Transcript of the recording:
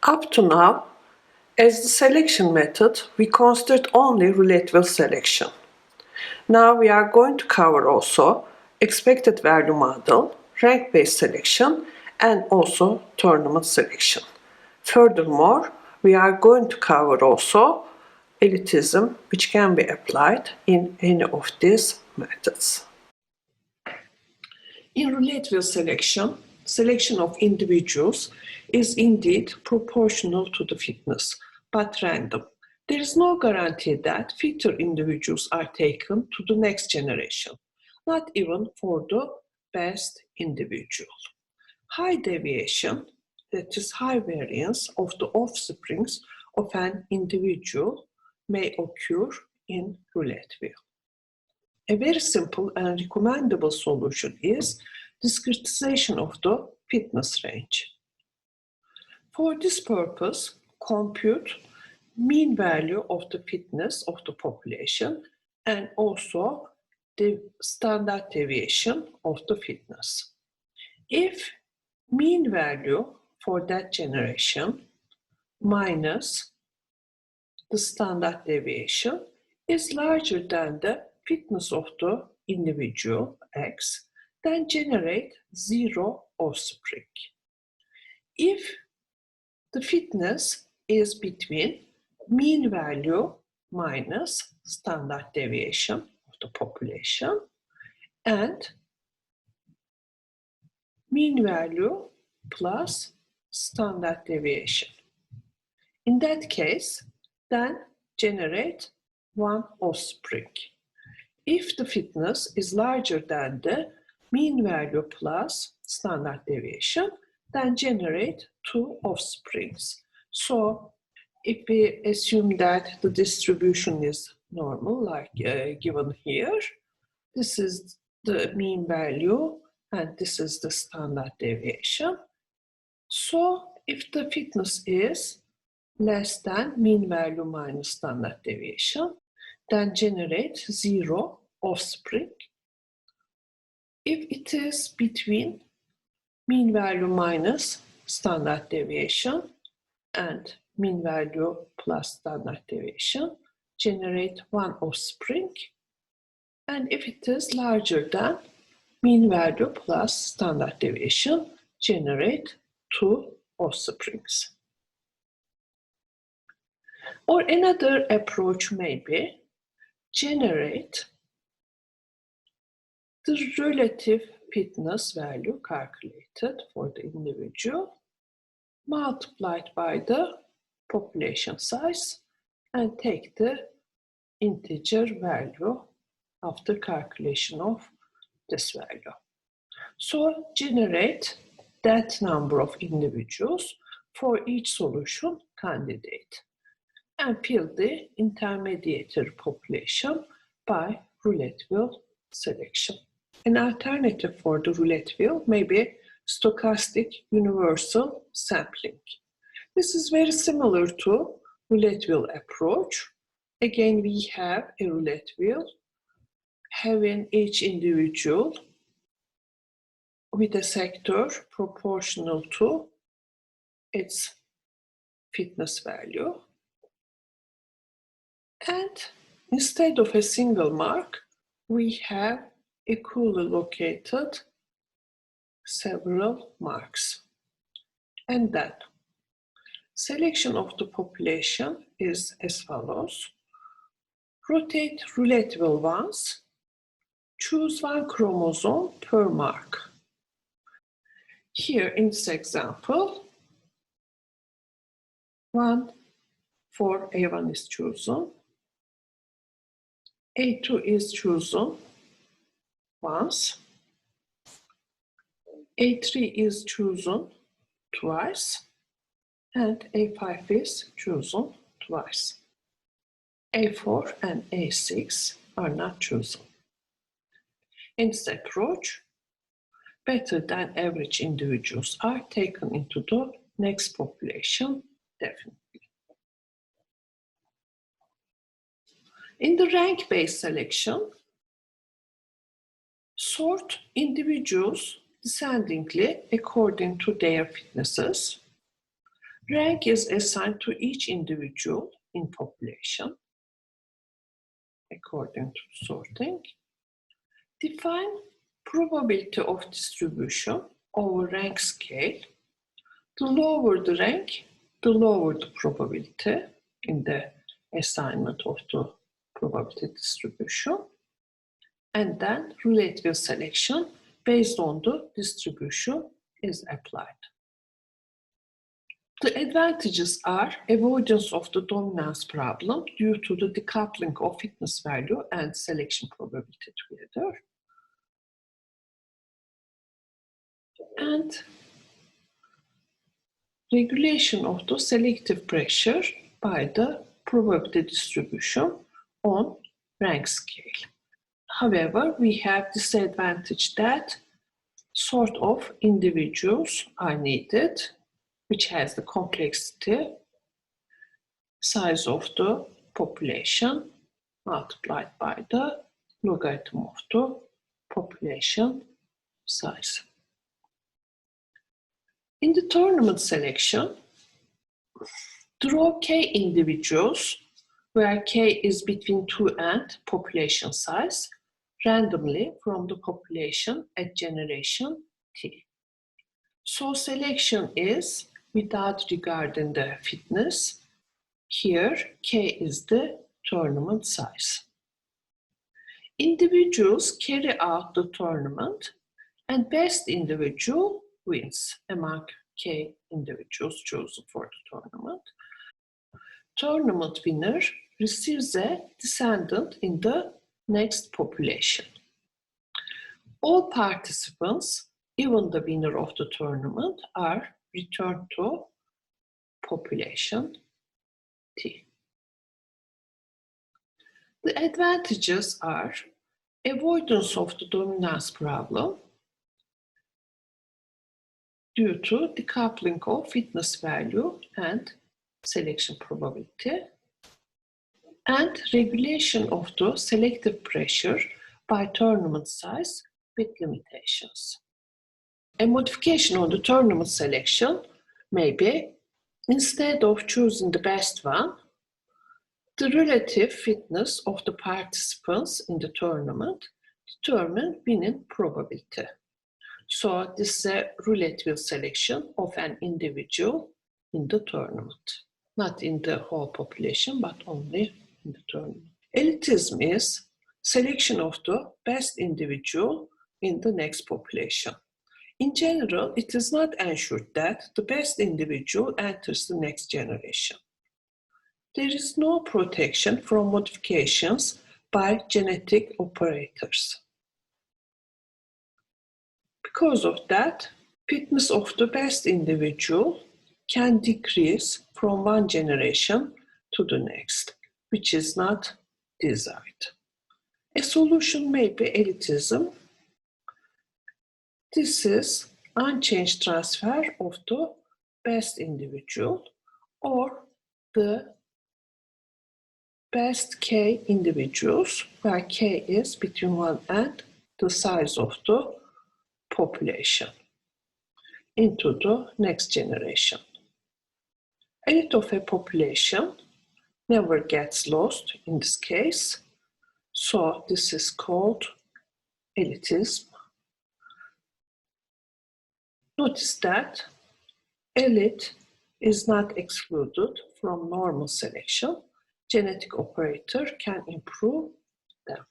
Up to now, as the selection method, we considered only relative selection. Now we are going to cover also expected value model, rank-based selection, and also tournament selection. Furthermore, we are going to cover also elitism, which can be applied in any of these methods. In relative selection, selection of individuals is indeed proportional to the fitness, but random. There is no guarantee that fitter individuals are taken to the next generation, not even for the best individual. High deviation, that is high variance of the offsprings of an individual, may occur in relative. A very simple and recommendable solution is discretization of the fitness range. For this purpose, compute mean value of the fitness of the population and also the standard deviation of the fitness. If mean value for that generation minus the standard deviation is larger than the fitness of the individual X, then generate zero offspring. If the fitness is between mean value minus standard deviation of the population and mean value plus standard deviation. In that case, then generate one offspring. If the fitness is larger than the mean value plus standard deviation, then generate two offsprings. So if we assume that the distribution is normal, like given here, this is the mean value and this is the standard deviation. So if the fitness is less than mean value minus standard deviation, then generate zero offspring. If it is between mean value minus standard deviation and mean value plus standard deviation, generate one offspring. And if it is larger than mean value plus standard deviation, generate two offsprings. Or another approach may be generate the relative fitness value calculated for the individual multiplied by the population size and take the integer value after calculation of this value. So generate that number of individuals for each solution candidate and fill the intermediary population by relative selection. An alternative for the relative may be stochastic universal sampling. This is very similar to relative approach. Again, we have a relative having each individual with a sector proportional to its fitness value. And instead of a single mark, we have equally located several marks. And then selection of the population is as follows. Rotate relative once, choose one chromosome per mark. Here in this example, 1 for A1 is chosen, A2 is chosen once, A3 is chosen twice, and A5 is chosen twice. A4 and A6 are not chosen. In this approach, better than average individuals are taken into the next population, definitely. In the rank-based selection, sort individuals descendingly according to their fitnesses. Rank is assigned to each individual in population according to sorting. Define probability of distribution over rank scale. The lower the rank, the lower the probability in the assignment of the probability distribution. And then relative selection based on the distribution is applied. The advantages are avoidance of the dominance problem due to the decoupling of fitness value and selection probability together. And regulation of the selective pressure by the probability distribution on rank scale. However, we have disadvantage that sort of individuals are needed, which has the complexity, size of the population multiplied by the logarithm of the population size. In the tournament selection, draw k individuals where k is between 2 and population size randomly from the population at generation t. So selection is without regarding the fitness. Here k is the tournament size. Individuals carry out the tournament and best individual wins among k individuals chosen for the tournament. Tournament winner receives a descendant in the next population. All participants, even the winner of the tournament, are returned to population T. The advantages are avoidance of the dominance problem due to decoupling of fitness value and selection probability, and regulation of the selective pressure by tournament size with limitations. A modification on the tournament selection may be, instead of choosing the best one, the relative fitness of the participants in the tournament determine winning probability. So this is a relative selection of an individual in the tournament, not in the whole population, but only in the tournament. Elitism is selection of the best individual in the next population. In general, it is not ensured that the best individual enters the next generation. There is no protection from modifications by genetic operators. Because of that, fitness of the best individual can decrease from one generation to the next, which is not desired. A solution may be elitism. This is unchanged transfer of the best individual or the best k individuals, where k is between 1 and the size of the population, into the next generation. Elite of a population never gets lost in this case, so this is called elitism. Notice that elite is not excluded from normal selection. Genetic operator can improve them.